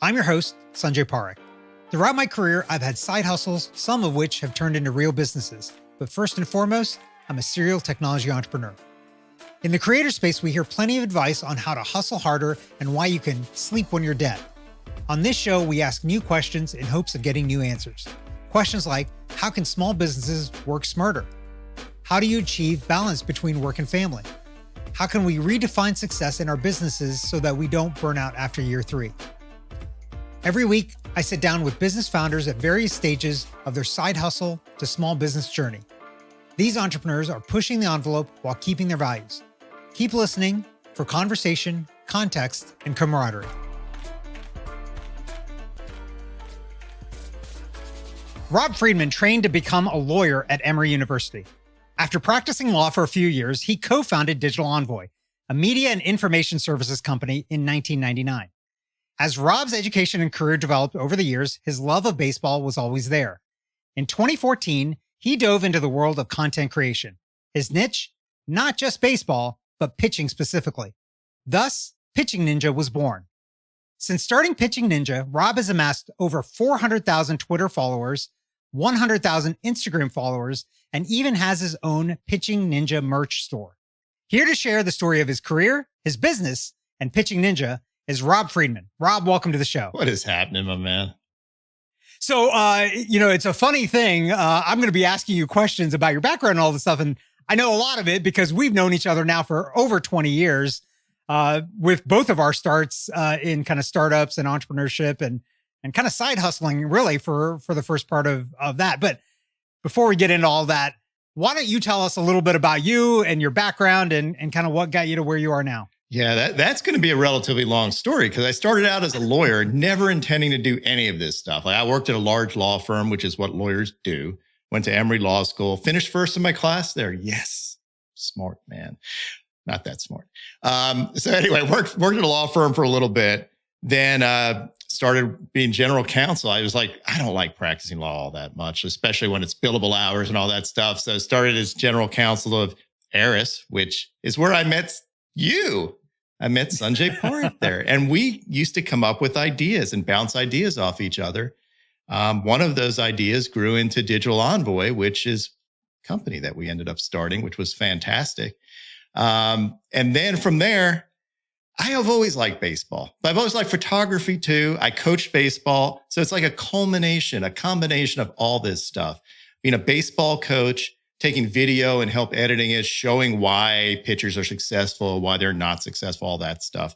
I'm your host, Sanjay Parekh. Throughout my career, I've had side hustles, some of which have turned into real businesses. But first and foremost, I'm a serial technology entrepreneur. In the creator space, we hear plenty of advice on how to hustle harder and why you can sleep when you're dead. On this show, we ask new questions in hopes of getting new answers. Questions like, how can small businesses work smarter? How do you achieve balance between work and family? How can we redefine success in our businesses so that we don't burn out after year 3? Every week, I sit down with business founders at various stages of their side hustle to small business journey. These entrepreneurs are pushing the envelope while keeping their values. Keep listening for conversation, context, and camaraderie. Rob Friedman trained to become a lawyer at Emory University. After practicing law for a few years, he co-founded Digital Envoy, a media and information services company, in 1999. As Rob's education and career developed over the years, his love of baseball was always there. In 2014, he dove into the world of content creation. His niche, not just baseball, but pitching specifically. Thus, Pitching Ninja was born. Since starting Pitching Ninja, Rob has amassed over 400,000 Twitter followers, 100,000 Instagram followers, and even has his own Pitching Ninja merch store. Here to share the story of his career, his business, and Pitching Ninja is Rob Friedman. Rob, welcome to the show. What is happening, my man? So, it's a funny thing. I'm going to be asking you questions about your background and all this stuff. And I know a lot of it because we've known each other now for over 20 years with both of our starts in kind of startups and entrepreneurship and kind of side hustling really for the first part of that. But before we get into all that, why don't you tell us a little bit about you and your background and kind of what got you to where you are now? Yeah, that's going to be a relatively long story because I started out as a lawyer, never intending to do any of this stuff. Like I worked at a large law firm, which is what lawyers do. Went to Emory Law School, finished first in my class there. Yes, smart man, not that smart. So anyway, worked at a law firm for a little bit, then started being general counsel. I was like, I don't like practicing law all that much, especially when it's billable hours and all that stuff. So I started as general counsel of Eris, which is where I met you. I met Sanjay Parekh there, and we used to come up with ideas and bounce ideas off each other. One of those ideas grew into Digital Envoy, which is a company that we ended up starting, which was fantastic. And then from there, I have always liked baseball, but I've always liked photography too. I coached baseball. So it's like a combination of all this stuff. Being a baseball coach, taking video and help editing it, showing why pitchers are successful, why they're not successful, all that stuff.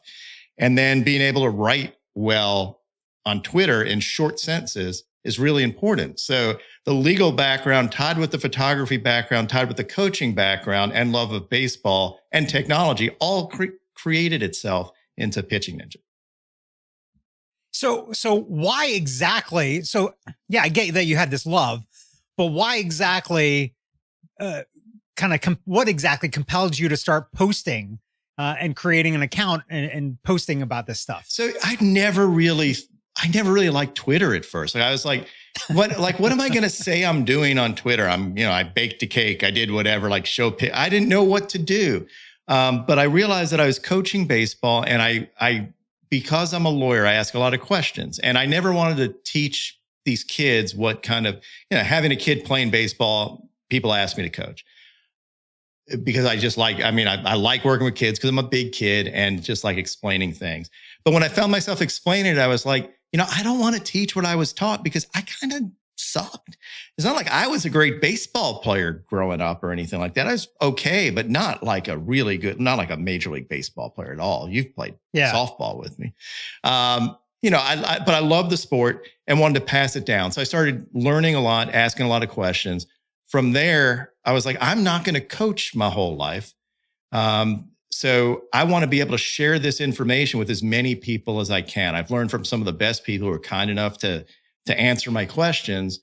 And then being able to write well on Twitter in short sentences is really important. So the legal background tied with the photography background, tied with the coaching background and love of baseball and technology all created itself into Pitching Ninja. So why exactly? So yeah, I get that you had this love, but why exactly? What exactly compelled you to start posting and creating an account and posting about this stuff? So I never really liked Twitter at first. Like I was like, what am I going to say I'm doing on Twitter? I baked a cake. I did whatever, I didn't know what to do. But I realized that I was coaching baseball and I, because I'm a lawyer, I ask a lot of questions and I never wanted to teach these kids what kind of, having a kid playing baseball, people ask me to coach because I like working with kids because I'm a big kid and just like explaining things. But when I found myself explaining it, I was like, I don't want to teach what I was taught because I kind of sucked. It's not like I was a great baseball player growing up or anything like that. I was okay, but not like a major league baseball player at all. You've played softball with me. But I love the sport and wanted to pass it down. So I started learning a lot, asking a lot of questions. From there, I was like, I'm not going to coach my whole life. So I want to be able to share this information with as many people as I can. I've learned from some of the best people who are kind enough to answer my questions.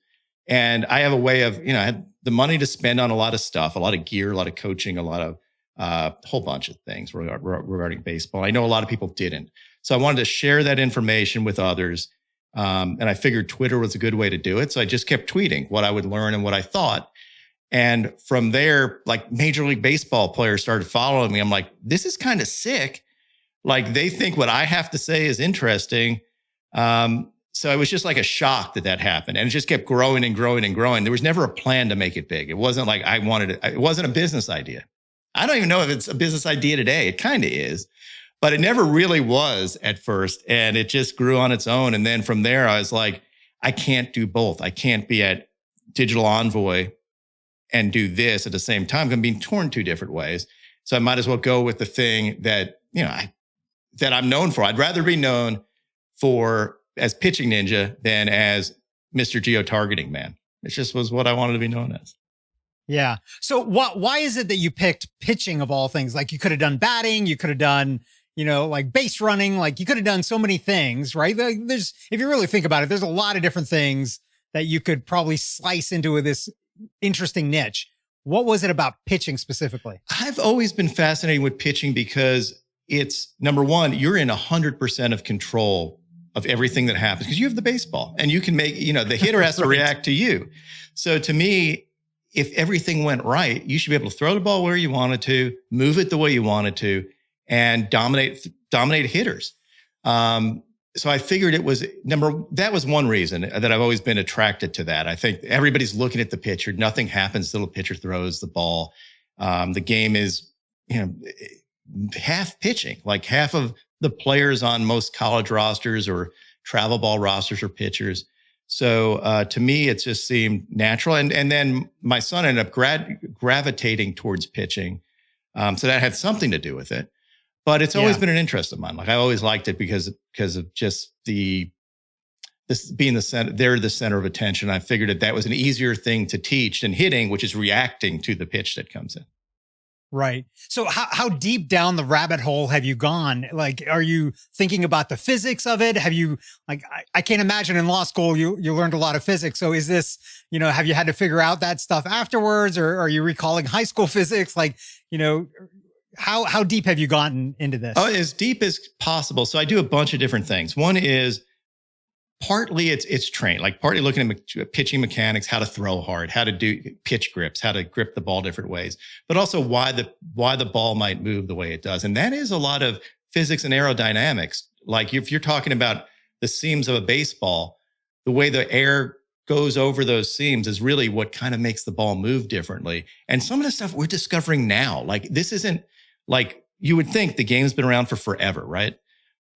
And I have a way of, I had the money to spend on a lot of stuff, a lot of gear, a lot of coaching, a lot of a whole bunch of things regarding baseball. I know a lot of people didn't. So I wanted to share that information with others. And I figured Twitter was a good way to do it. So I just kept tweeting what I would learn and what I thought. And from there, like Major League Baseball players started following me. I'm like, this is kind of sick. Like they think what I have to say is interesting. So it was just like a shock that happened, and it just kept growing and growing and growing. There was never a plan to make it big. It wasn't like I wanted it. It wasn't a business idea. I don't even know if it's a business idea today. It kind of is, but it never really was at first. And it just grew on its own. And then from there, I was like, I can't do both. I can't be at Digital Envoy and do this at the same time. I'm being torn two different ways. So I might as well go with the thing that, that I'm known for. I'd rather be known for as Pitching Ninja than as Mr. Geo-targeting man. It just was what I wanted to be known as. Yeah. So why is it that you picked pitching of all things? Like you could have done batting, you could have done, like base running, like you could have done so many things, right? There's, if you really think about it, there's a lot of different things that you could probably slice into this interesting niche. What was it about pitching specifically? I've always been fascinated with pitching because it's, number one, you're in 100% of control of everything that happens because you have the baseball and you can make, the hitter has to react to you. So to me, if everything went right, you should be able to throw the ball where you wanted to, move it the way you wanted to, and dominate hitters. So I figured it was that was one reason that I've always been attracted to that. I think everybody's looking at the pitcher. Nothing happens till the pitcher throws the ball. The game is, half pitching, like half of the players on most college rosters or travel ball rosters are pitchers. So to me, it just seemed natural. And then my son ended up gravitating towards pitching. So that had something to do with it. But it's always been an interest of mine. Like I always liked it because of just this being the center. They're the center of attention. I figured that was an easier thing to teach than hitting, which is reacting to the pitch that comes in. Right. So how deep down the rabbit hole have you gone? Like, are you thinking about the physics of it? Have you, like, I can't imagine in law school, you learned a lot of physics. So is this, have you had to figure out that stuff afterwards, or are you recalling high school physics? Like, how deep have you gotten into this? Oh, as deep as possible. So I do a bunch of different things. One is partly it's trained, like partly looking at pitching mechanics, how to throw hard, how to do pitch grips, how to grip the ball different ways, but also why the ball might move the way it does. And that is a lot of physics and aerodynamics. Like if you're talking about the seams of a baseball, the way the air goes over those seams is really what kind of makes the ball move differently. And some of the stuff we're discovering now, like this isn't like you would think the game's been around for forever, right?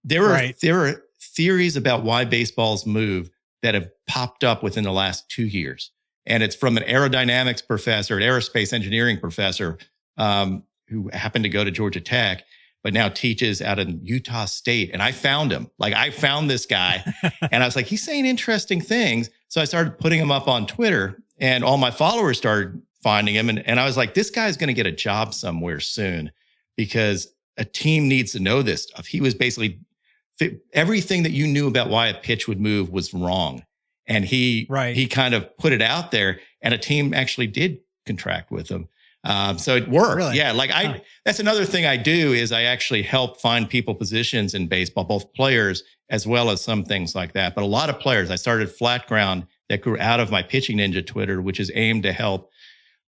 There are theories about why baseballs move that have popped up within the last 2 years. And it's from an aerodynamics professor, an aerospace engineering professor, who happened to go to Georgia Tech, but now teaches out in Utah State. And I found him. Like I found this guy and I was like, he's saying interesting things. So I started putting him up on Twitter and all my followers started finding him. And I was like, this guy's going to get a job somewhere soon because a team needs to know this stuff. He was basically everything that you knew about why a pitch would move was wrong. And he kind of put it out there and a team actually did contract with him. So it worked. Really? Yeah. Like that's another thing I do is I actually help find people positions in baseball, both players as well as some things like that. But a lot of players, I started Flat Ground that grew out of my Pitching Ninja Twitter, which is aimed to help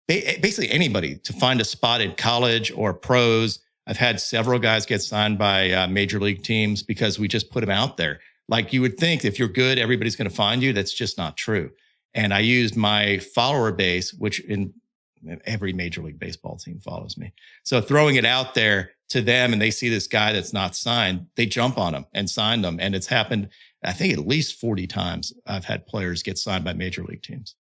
basically anybody to find a spot in college or pros. I've had several guys get signed by major league teams because we just put them out there. Like you would think if you're good, everybody's going to find you. That's just not true. And I used my follower base, which in every major league baseball team follows me. So throwing it out there to them and they see this guy that's not signed, they jump on him and sign them. And it's happened, I think at least 40 times I've had players get signed by major league teams.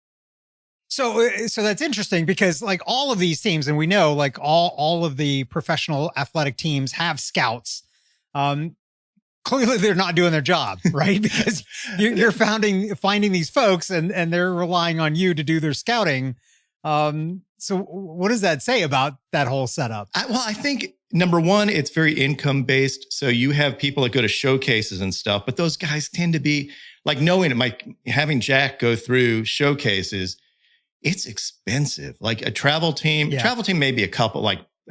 So that's interesting because like all of these teams, and we know like all of the professional athletic teams have scouts. Clearly they're not doing their job, right? Because you're finding these folks and they're relying on you to do their scouting. So what does that say about that whole setup? I think number one, it's very income based. So you have people that go to showcases and stuff, but those guys tend to be like having Jack go through showcases. It's expensive. Like a travel team may be a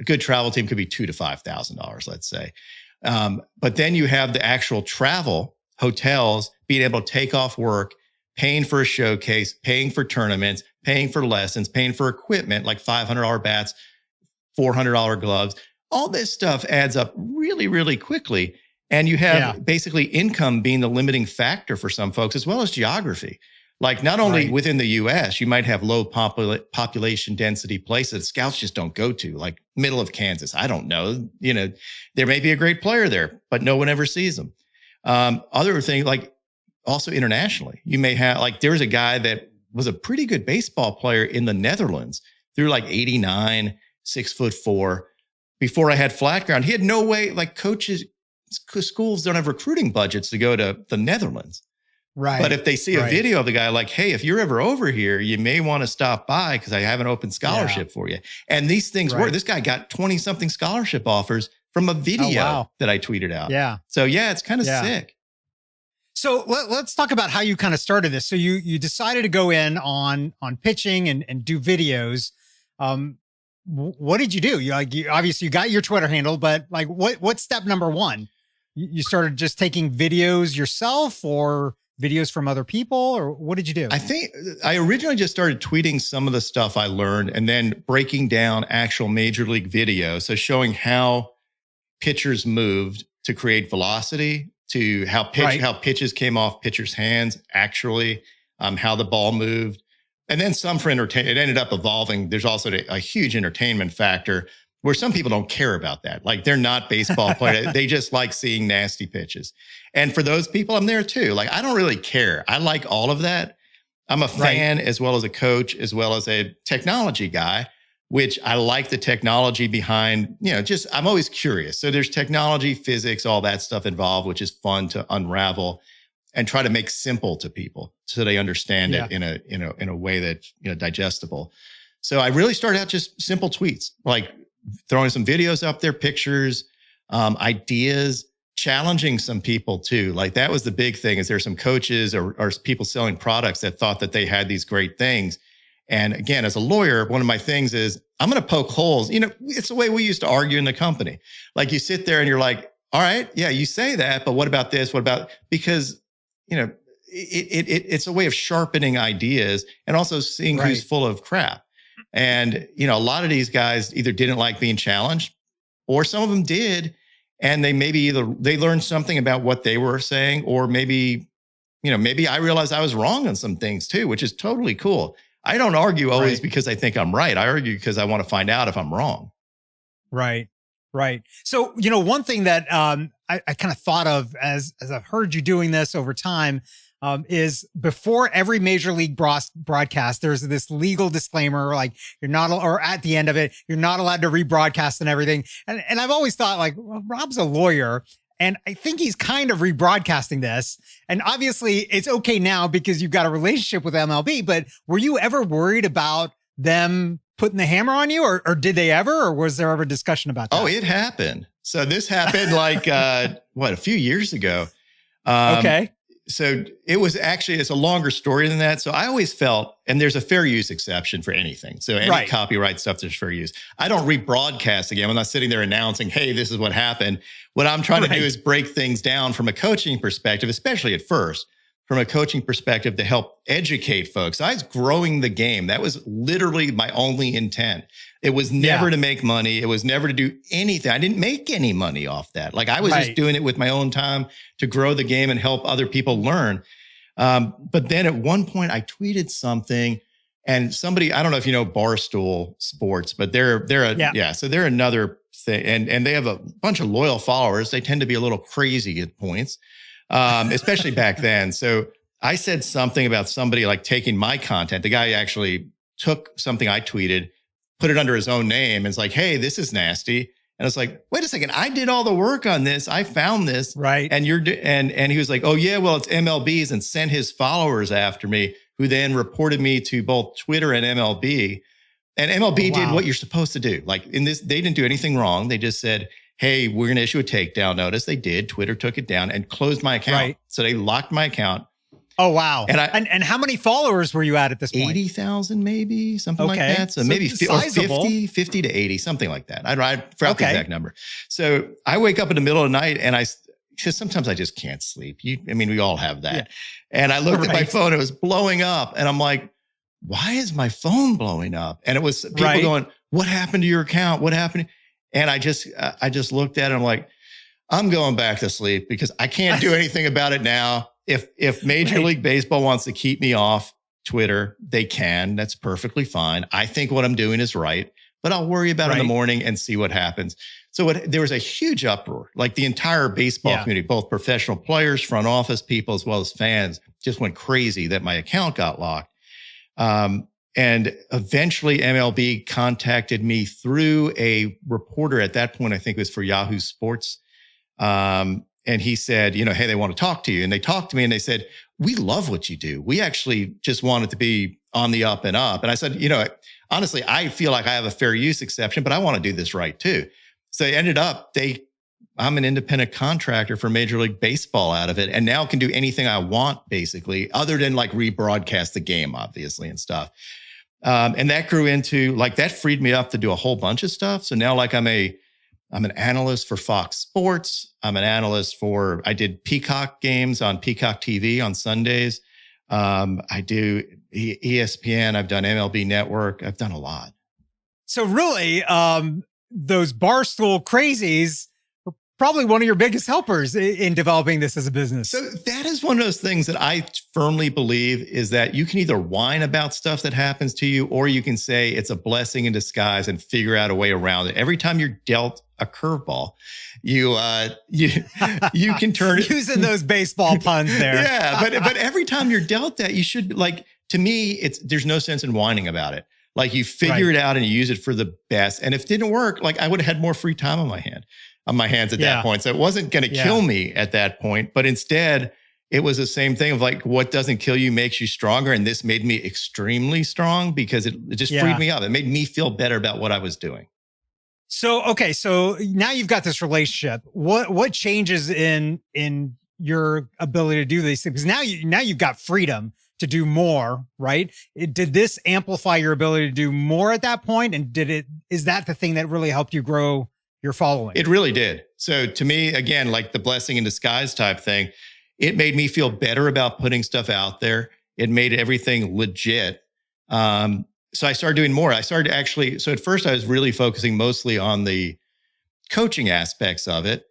good travel team could be $2,000 to $5,000, let's say. But then you have the actual travel, hotels, being able to take off work, paying for a showcase, paying for tournaments, paying for lessons, paying for equipment, like $500 bats, $400 gloves. All this stuff adds up really, really quickly. And you have basically income being the limiting factor for some folks, as well as geography. Like not only within the US, you might have low population density places scouts just don't go to, like middle of Kansas. I don't know. There may be a great player there, but no one ever sees them. Other thing, like also internationally, you may have, like there was a guy that was a pretty good baseball player in the Netherlands, threw like 89, 6'4". Before I had flat ground, he had no way, like schools don't have recruiting budgets to go to the Netherlands. Right. But if they see a video of the guy, like, hey, if you're ever over here, you may want to stop by because I have an open scholarship for you. And these things work. This guy got 20-something scholarship offers from a video that I tweeted out. Yeah. So it's kind of sick. So let's talk about how you kind of started this. So you decided to go in on pitching and do videos. What did you do? Obviously you got your Twitter handle, but like what's step number one? You started just taking videos yourself or videos from other people, or what did you do? I think I originally just started tweeting some of the stuff I learned and then breaking down actual major league video. So showing how pitchers moved to create velocity, to how pitches came off pitchers' hands, actually, how the ball moved. And then some for entertainment. It ended up evolving. There's also a huge entertainment factor where some people don't care about that. Like they're not baseball players. They just like seeing nasty pitches. And for those people, I'm there too. Like, I don't really care. I like all of that. I'm a fan as well as a coach, as well as a technology guy, which I like the technology behind, I'm always curious. So there's technology, physics, all that stuff involved, which is fun to unravel and try to make simple to people so they understand it in a way that's digestible. So I really started out just simple tweets, like throwing some videos up there, pictures, ideas, challenging some people too. Like that was the big thing, is there's some coaches or people selling products that thought that they had these great things. And again, as a lawyer, one of my things is I'm going to poke holes. It's the way we used to argue in the company. Like you sit there and you're like, all right, yeah, you say that, but what about this? What about, because, it's a way of sharpening ideas and also seeing who's full of crap. And, a lot of these guys either didn't like being challenged, or some of them did. And they they learned something about what they were saying, or maybe I realized I was wrong on some things too, which is totally cool. I don't argue always because I think I'm right. I argue because I want to find out if I'm wrong. Right. So, one thing that I kind of thought of as I've heard you doing this over time, is before every major league broadcast, there's this legal disclaimer, like you're not, or at the end of it, you're not allowed to rebroadcast and everything. And I've always thought, like, well, Rob's a lawyer, and I think he's kind of rebroadcasting this. And obviously it's okay now because you've got a relationship with MLB, but were you ever worried about them putting the hammer on you, or did they ever, or was there ever discussion about that? Oh, it happened. So this happened like, a few years ago. Okay. So it's a longer story than that. So I always felt, and there's a fair use exception for anything. So any copyright stuff, there's fair use. I don't rebroadcast again. I'm not sitting there announcing, hey, this is what happened. What I'm trying to do is break things down from a coaching perspective, especially at first, from a coaching perspective to help educate folks. I was growing the game. That was literally my only intent. It was never to make money. It was never to do anything. I didn't make any money off that. Like I was just doing it with my own time to grow the game and help other people learn. But then at one point I tweeted something, and somebody, I don't know if you know Barstool Sports, but they're so they're another thing. And they have a bunch of loyal followers. They tend to be a little crazy at points. Especially back then. So I said something about somebody like taking my content. The guy actually took something I tweeted, put it under his own name, and it's like, hey, this is nasty. And it's like, wait a second, I did all the work on this. I found this. Right. And and he was like, oh yeah, well, it's MLB's, and sent his followers after me, who then reported me to both Twitter and MLB. And MLB did what you're supposed to do. Like in this, they didn't do anything wrong. They just said, hey, we're going to issue a takedown notice. They did. Twitter took it down and closed my account. Right. So they locked my account. Oh, wow. And how many followers were you at this point? 80,000, maybe, something like that. So maybe 50 to 80, something like that. I forgot the exact number. So I wake up in the middle of the night, and because sometimes I just can't sleep. We all have that. Yeah. And I looked at my phone, it was blowing up, and I'm like, why is my phone blowing up? And it was people going, what happened to your account? What happened? And I just looked at it. I'm like, I'm going back to sleep because I can't do anything about it now. If Major League Baseball wants to keep me off Twitter, they can. That's perfectly fine. I think what I'm doing is right, but I'll worry about it in the morning and see what happens. So there was a huge uproar. Like the entire baseball community, both professional players, front office people, as well as fans, just went crazy that my account got locked. And eventually MLB contacted me through a reporter at that point, I think it was for Yahoo Sports. And he said, hey, they want to talk to you. And they talked to me and they said, we love what you do. We actually just want it to be on the up and up. And I said, honestly, I feel like I have a fair use exception, but I want to do this right too. So it ended up, I'm an independent contractor for Major League Baseball out of it, and now can do anything I want basically, other than like rebroadcast the game, obviously, and stuff. And that grew into that freed me up to do a whole bunch of stuff. So now I'm an analyst for Fox Sports. I'm an analyst I did Peacock games on Peacock TV on Sundays. I do ESPN. I've done MLB Network. I've done a lot. So really, those Barstool crazies were probably one of your biggest helpers in developing this as a business. So that is one of those things that I firmly believe is that you can either whine about stuff that happens to you, or you can say it's a blessing in disguise and figure out a way around it. Every time you're dealt a curveball, you can turn it using those baseball puns there. Yeah, but every time you're dealt that, you should to me, there's no sense in whining about it. You figure it out and you use it for the best. And if it didn't work, I would have had more free time on my hands at that point. So it wasn't going to kill me at that point, but instead it was the same thing of what doesn't kill you makes you stronger. And this made me extremely strong because it just freed me up. It made me feel better about what I was doing. So, okay. So now you've got this relationship. What changes in your ability to do these things? Because now you've got freedom to do more, right? Did this amplify your ability to do more at that point? And is that the thing that really helped you grow your following? It really did. So to me, again, the blessing in disguise type thing, it made me feel better about putting stuff out there. It made everything legit. So I started doing more. So at first I was really focusing mostly on the coaching aspects of it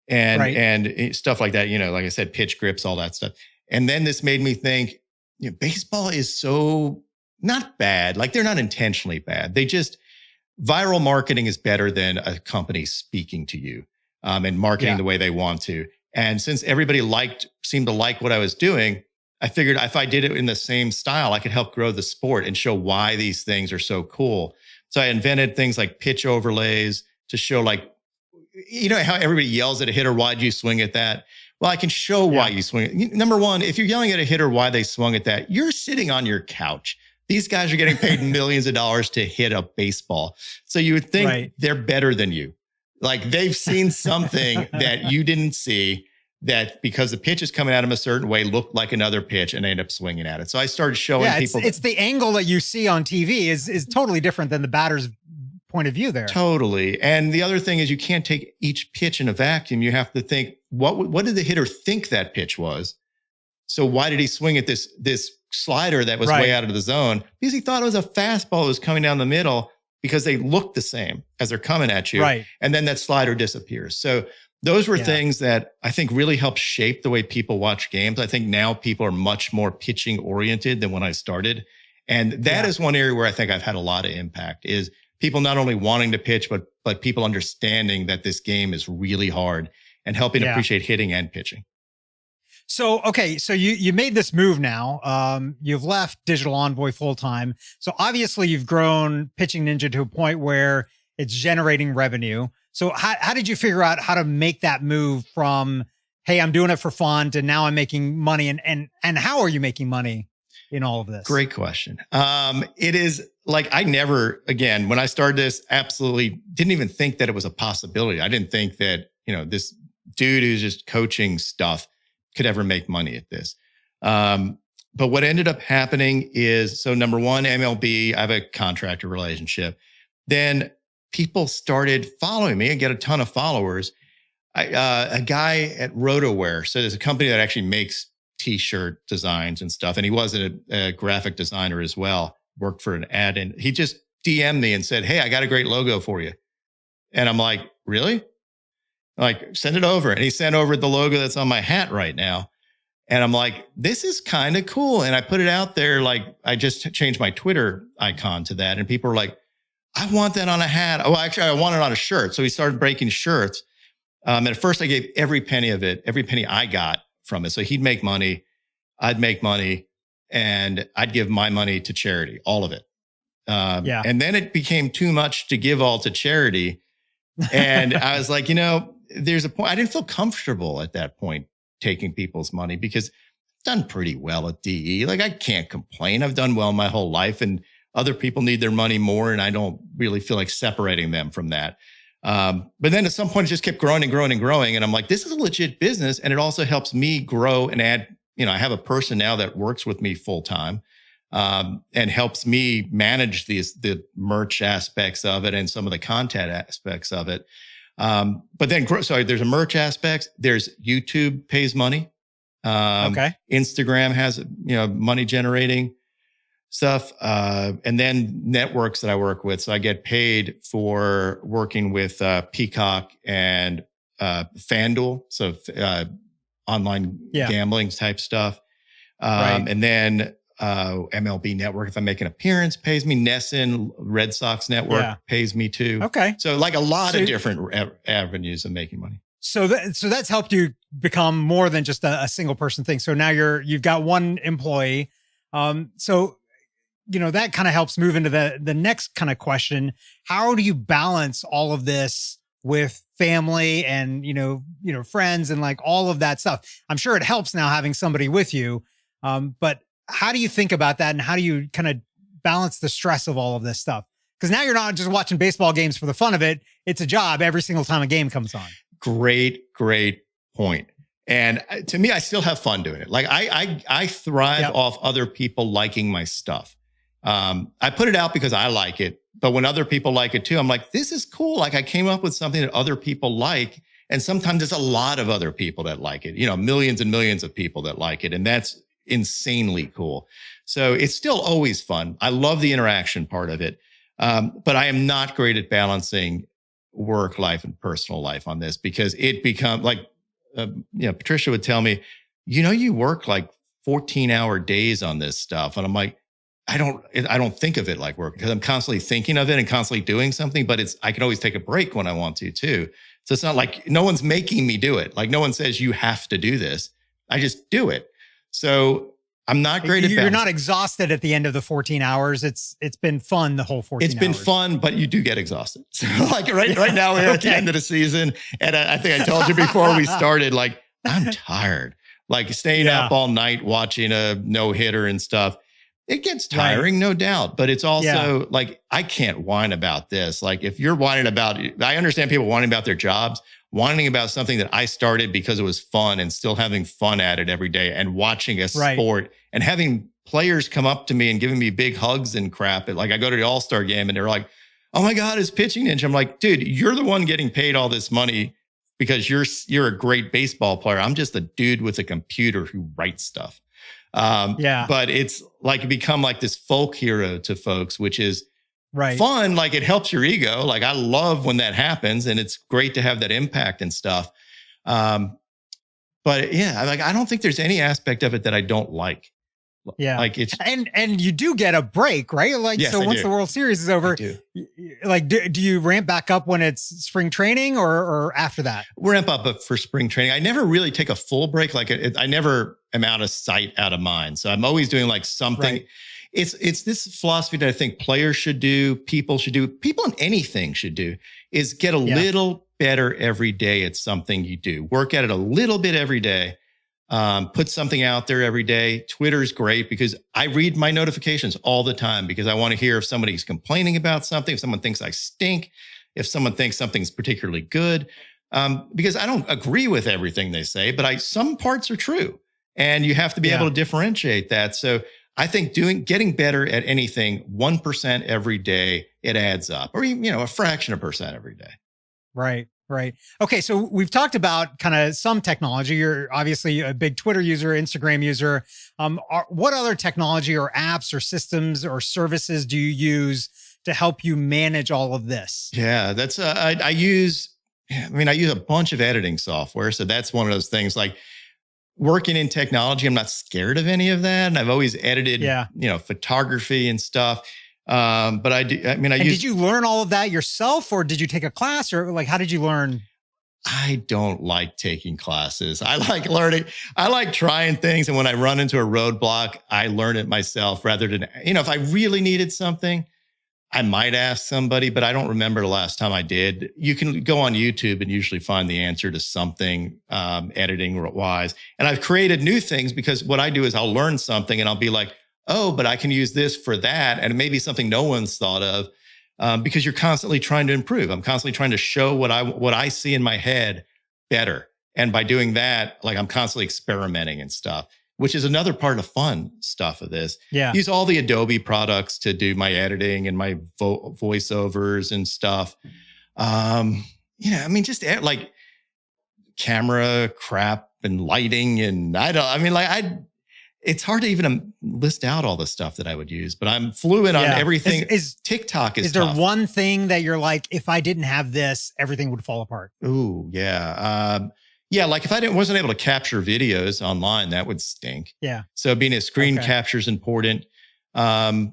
and stuff like that, like I said, pitch grips, all that stuff. And then this made me think, baseball is so not bad. They're not intentionally bad. Viral marketing is better than a company speaking to you and marketing the way they want to. And since everybody seemed to like what I was doing, I figured if I did it in the same style, I could help grow the sport and show why these things are so cool. So I invented things like pitch overlays to show how everybody yells at a hitter, why'd you swing at that? Well, I can show why you swing. Number one, if you're yelling at a hitter why they swung at that, you're sitting on your couch. These guys are getting paid millions of dollars to hit a baseball. So you would think they're better than you. They've seen something that you didn't see, that because the pitch is coming at them a certain way, looked like another pitch, and they end up swinging at it. So I started showing people. It's the angle that you see on TV is totally different than the batter's point of view there. Totally. And the other thing is you can't take each pitch in a vacuum. You have to think, what did the hitter think that pitch was? So why did he swing at this slider that was way out of the zone? Because he thought it was a fastball that was coming down the middle, because they look the same as they're coming at you. Right. And then that slider disappears. So those were things that I think really helped shape the way people watch games. I think now people are much more pitching oriented than when I started. And that is one area where I think I've had a lot of impact, is people not only wanting to pitch, but people understanding that this game is really hard and helping appreciate hitting and pitching. So, okay. So you made this move now. You've left Digital Envoy full-time. So obviously you've grown Pitching Ninja to a point where it's generating revenue. So how did you figure out how to make that move from, hey, I'm doing it for fun, to now I'm making money? And how are you making money in all of this? Great question. It is I never, again, when I started this, absolutely didn't even think that it was a possibility. I didn't think that, this dude who's just coaching stuff could ever make money at this. But what ended up happening is, so number one, MLB, I have a contractor relationship. Then people started following me and get a ton of followers. A guy at RotoWare, so there's a company that actually makes t-shirt designs and stuff. And he was a graphic designer as well, worked for an ad. And he just DM'd me and said, hey, I got a great logo for you. And I'm like, really? Like, send it over. And he sent over the logo that's on my hat right now. And I'm like, this is kind of cool. And I put it out there. Like, I just changed my Twitter icon to that. And people were like, I want that on a hat. Oh, actually, I want it on a shirt. So he started breaking shirts. And at first I gave every penny of it, every penny I got from it. So he'd make money, I'd make money, and I'd give my money to charity, all of it. And then it became too much to give all to charity. And I was like, there's a point. I didn't feel comfortable at that point taking people's money because I've done pretty well at DE. Like, I can't complain. I've done well my whole life, and other people need their money more. And I don't really feel like separating them from that. But then at some point it just kept growing and growing and growing. And I'm like, this is a legit business. And it also helps me grow and add, I have a person now that works with me full time, and helps me manage the merch aspects of it and some of the content aspects of it. But then, so there's a merch aspect. There's YouTube pays money. Instagram has, money generating stuff. And then networks that I work with. So I get paid for working with, Peacock and, FanDuel. So, online gambling type stuff. And then, MLB Network, if I make an appearance, pays me. Nesson Red Sox Network pays me too. Okay. So like a lot of different avenues of making money. So that's helped you become more than just a single person thing. So now you've got one employee. So, that kind of helps move into the next kind of question. How do you balance all of this with family and, friends and like all of that stuff? I'm sure it helps now having somebody with you. But how do you think about that? And how do you kind of balance the stress of all of this stuff? Because now you're not just watching baseball games for the fun of it. It's a job every single time a game comes on. Great point. And to me, I still have fun doing it. Like I thrive off other people liking my stuff. I put it out because I like it, but when other people like it too, I'm like, this is cool. Like, I came up with something that other people like. And sometimes there's a lot of other people that like it, millions and millions of people that like it. And that's insanely cool. So it's still always fun. I love the interaction part of it. But I am not great at balancing work life and personal life on this, because it becomes like, Patricia would tell me, you work like 14-hour days on this stuff. And I'm like, I don't think of it like work, because I'm constantly thinking of it and constantly doing something, but I can always take a break when I want to too. So it's not like no one's making me do it. Like, no one says you have to do this. I just do it. So I'm not great at You're not exhausted at the end of the 14 hours. It's been fun the whole 14 hours. It's been fun, but you do get exhausted. So like right now we're at the end of the season. And I think I told you before we started, like, I'm tired. Like, staying up all night watching a no-hitter and stuff. It gets tiring, no doubt. But it's also like, I can't whine about this. Like, if you're whining about, I understand people whining about their jobs. Whining about something that I started because it was fun, and still having fun at it every day, and watching a sport and having players come up to me and giving me big hugs and crap. Like, I go to the All-Star game and they're like, oh my God, it's pitching ninja. I'm like, dude, you're the one getting paid all this money because you're a great baseball player. I'm just a dude with a computer who writes stuff. But it's like become like this folk hero to folks, which is fun. Like, it helps your ego. Like, I love when that happens, and it's great to have that impact and stuff. But like, I don't think there's any aspect of it that I don't like. Like, it's, and you do get a break, right? Like, yes, so once the World Series is over, like, do you ramp back up when it's spring training or after that? Ramp up for spring training. I never really take a full break. Like, I never am out of sight, out of mind. So I'm always doing like something. It's this philosophy that I think players should do, people in anything should do, is get a little better every day at something you do. Work at it a little bit every day. Put something out there every day. Twitter's great because I read my notifications all the time, because I want to hear if somebody's complaining about something, if someone thinks I stink, if someone thinks something's particularly good. Because I don't agree with everything they say, but some parts are true, and you have to be able to differentiate that. So I think getting better at anything, 1% every day, it adds up, or, a fraction of a percent every day. Right. Okay. So we've talked about kind of some technology. You're obviously a big Twitter user, Instagram user. What other technology or apps or systems or services do you use to help you manage all of this? Yeah, that's, I use I mean, I use a bunch of editing software. So that's one of those things like working in technology. I'm not scared of any of that. And I've always edited, photography and stuff. But I do, I mean, did you learn all of that yourself, or did you take a class, or like, how did you learn? I don't like taking classes. I like learning. I like trying things. And when I run into a roadblock, I learn it myself rather than, if I really needed something, I might ask somebody, but I don't remember the last time I did. You can go on YouTube and usually find the answer to something editing wise. And I've created new things because what I do is I'll learn something and I'll be like, oh, but I can use this for that. And it may be something no one's thought of. Because you're constantly trying to improve. I'm constantly trying to show what I see in my head better. And by doing that, like I'm constantly experimenting and stuff, which is another part of fun stuff of this. Yeah. Use all the Adobe products to do my editing and my voiceovers and stuff. Just like camera crap and lighting. And it's hard to even list out all the stuff that I would use, but I'm fluent on everything. TikTok is there tough. One thing that you're like, if I didn't have this, everything would fall apart? Ooh, yeah. Like if I wasn't able to capture videos online, that would stink. Yeah. So being a screen capture is important. I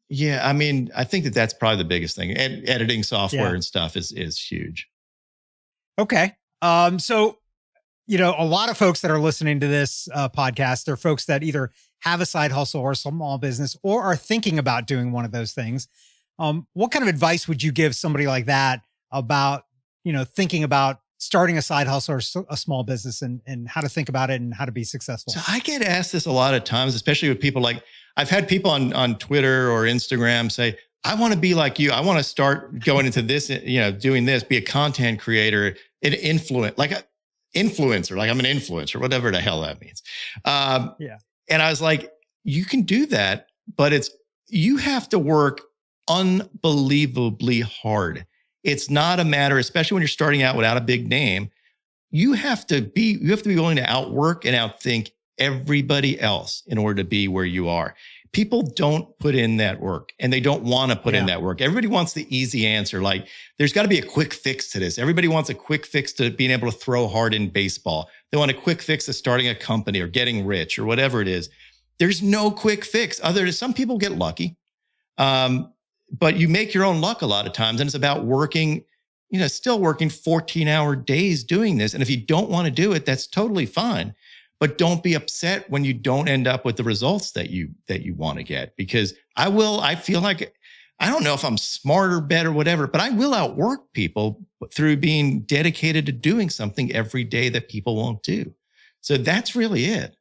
think that's probably the biggest thing. Editing software and stuff is huge. Okay. So, a lot of folks that are listening to this podcast, they're folks that either have a side hustle or a small business or are thinking about doing one of those things. What kind of advice would you give somebody like that about, thinking about starting a side hustle or a small business and how to think about it and how to be successful? So I get asked this a lot of times, especially with people like, I've had people on Twitter or Instagram say, I want to be like you. I want to start going into this, doing this, be a content creator, an influencer, like I'm an influencer, whatever the hell that means. And I was like, you can do that, but you have to work unbelievably hard. It's not a matter, especially when you're starting out without a big name, you have to be willing to outwork and outthink everybody else in order to be where you are. People don't put in that work and they don't want to put in that work. Everybody wants the easy answer. Like there's got to be a quick fix to this. Everybody wants a quick fix to being able to throw hard in baseball. They want a quick fix to starting a company or getting rich or whatever it is. There's no quick fix other than some people get lucky. But you make your own luck a lot of times. And it's about working, still working 14-hour days doing this. And if you don't want to do it, that's totally fine. But don't be upset when you don't end up with the results that you want to get, because I feel like, I don't know if I'm smarter, better, whatever, but I will outwork people through being dedicated to doing something every day that people won't do. So that's really it.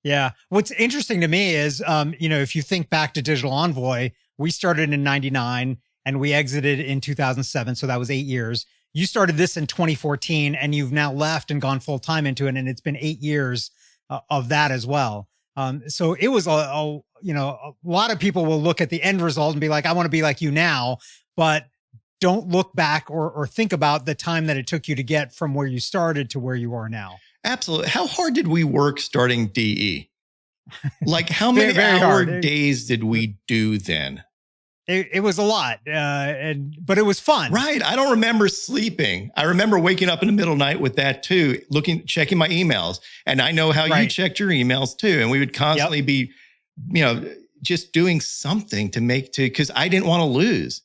Yeah. What's interesting to me is, if you think back to Digital Envoy, we started in 99 and we exited in 2007. So that was 8 years. You started this in 2014 and you've now left and gone full time into it. And it's been 8 years of that as well. So it was a lot of people will look at the end result and be like, I want to be like you now, but don't look back or think about the time that it took you to get from where you started to where you are now. Absolutely. How hard did we work starting DE? Like how many days did we do then? It was a lot, but it was fun. Right. I don't remember sleeping. I remember waking up in the middle of the night with that too, checking my emails. And I know how you checked your emails too. And we would constantly be, just doing something because I didn't want to lose.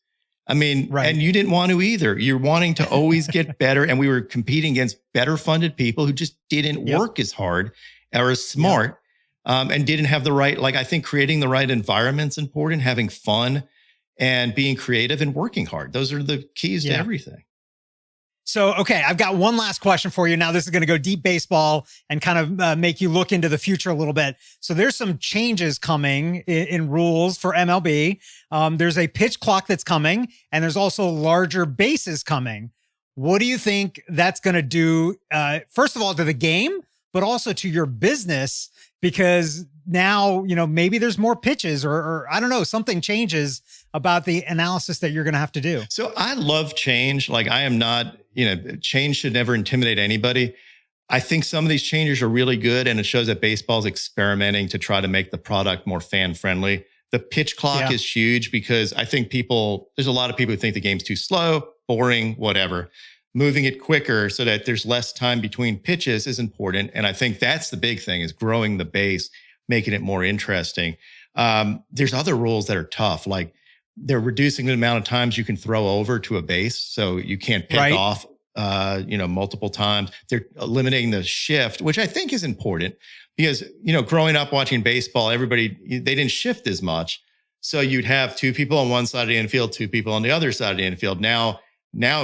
I mean, and you didn't want to either. You're wanting to always get better. And we were competing against better funded people who just didn't work as hard or as smart and didn't have the right, I think creating the right environment's important, having fun, and being creative and working hard. Those are the keys to everything. So, okay, I've got one last question for you. Now, this is going to go deep baseball and kind of make you look into the future a little bit. So there's some changes coming in rules for MLB. There's a pitch clock that's coming, and there's also larger bases coming. What do you think that's going to do, first of all, to the game, but also to your business? Because now, maybe there's more pitches or I don't know, something changes about the analysis that you're going to have to do. So I love change. I am not, change should never intimidate anybody. I think some of these changes are really good, and it shows that baseball's experimenting to try to make the product more fan friendly. The pitch clock is huge because I think there's a lot of people who think the game's too slow. boring, whatever. Moving it quicker so that there's less time between pitches is important. And I think that's the big thing, is growing the base, making it more interesting. There's other rules that are tough, like they're reducing the amount of times you can throw over to a base. So you can't pick off, multiple times. They're eliminating the shift, which I think is important because, growing up watching baseball, they didn't shift as much. So you'd have two people on one side of the infield, two people on the other side of the infield. Now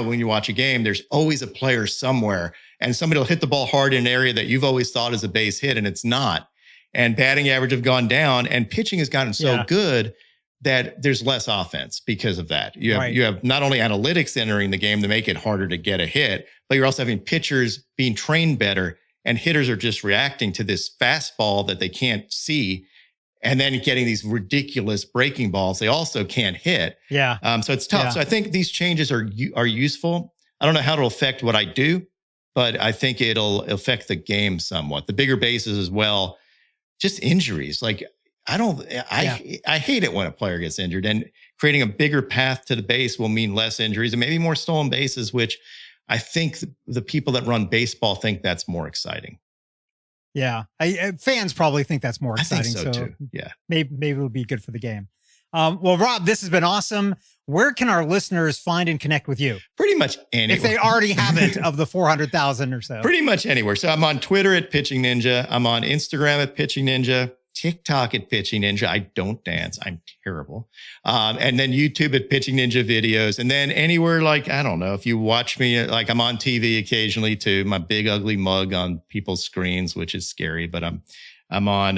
when you watch a game, there's always a player somewhere, and somebody will hit the ball hard in an area that you've always thought is a base hit, and it's not. And batting average have gone down, and pitching has gotten so good that there's less offense because of that. You have not only analytics entering the game to make it harder to get a hit, but you're also having pitchers being trained better, and hitters are just reacting to this fastball that they can't see, and then getting these ridiculous breaking balls they also can't hit. Yeah. So it's tough. Yeah. So I think these changes are useful. I don't know how it'll affect what I do, but I think it'll affect the game somewhat. The bigger bases as well, just injuries. Like I hate it when a player gets injured, and creating a bigger path to the base will mean less injuries and maybe more stolen bases, which I think the people that run baseball think that's more exciting. Yeah. Fans probably think that's more exciting. I think so too. Yeah. Maybe it'll be good for the game. Well, Rob, this has been awesome. Where can our listeners find and connect with you? Pretty much anywhere. If they already haven't, of the 400,000 or so. Pretty much anywhere. So I'm on Twitter at Pitching Ninja. I'm on Instagram at Pitching Ninja. TikTok at Pitching Ninja. I don't dance. I'm terrible. And then YouTube at Pitching Ninja videos. And then anywhere, like, I don't know, if you watch me, like I'm on TV occasionally too, my big ugly mug on people's screens, which is scary, but I'm on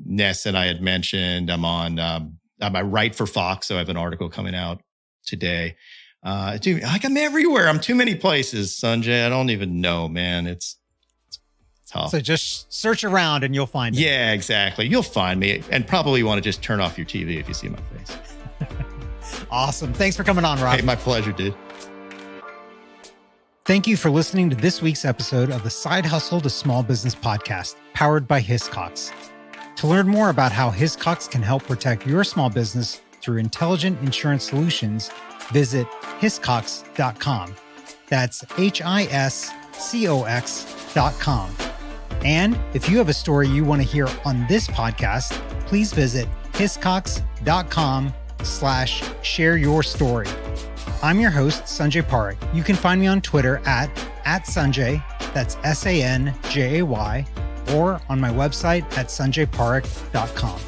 Ness, and I had mentioned I write for Fox. So I have an article coming out today. I'm everywhere. I'm too many places, Sanjay. I don't even know, man. It's tough. So just search around and you'll find it. Yeah, exactly. You'll find me, and probably want to just turn off your TV if you see my face. Awesome. Thanks for coming on, Rob. Hey, my pleasure, dude. Thank you for listening to this week's episode of the Side Hustle to Small Business podcast, powered by Hiscox. To learn more about how Hiscox can help protect your small business through intelligent insurance solutions, visit hiscox.com. That's HISCOX.com. And if you have a story you want to hear on this podcast, please visit hiscox.com/share your story. I'm your host, Sanjay Parekh. You can find me on Twitter at Sanjay, that's SANJAY, or on my website at sanjayparekh.com.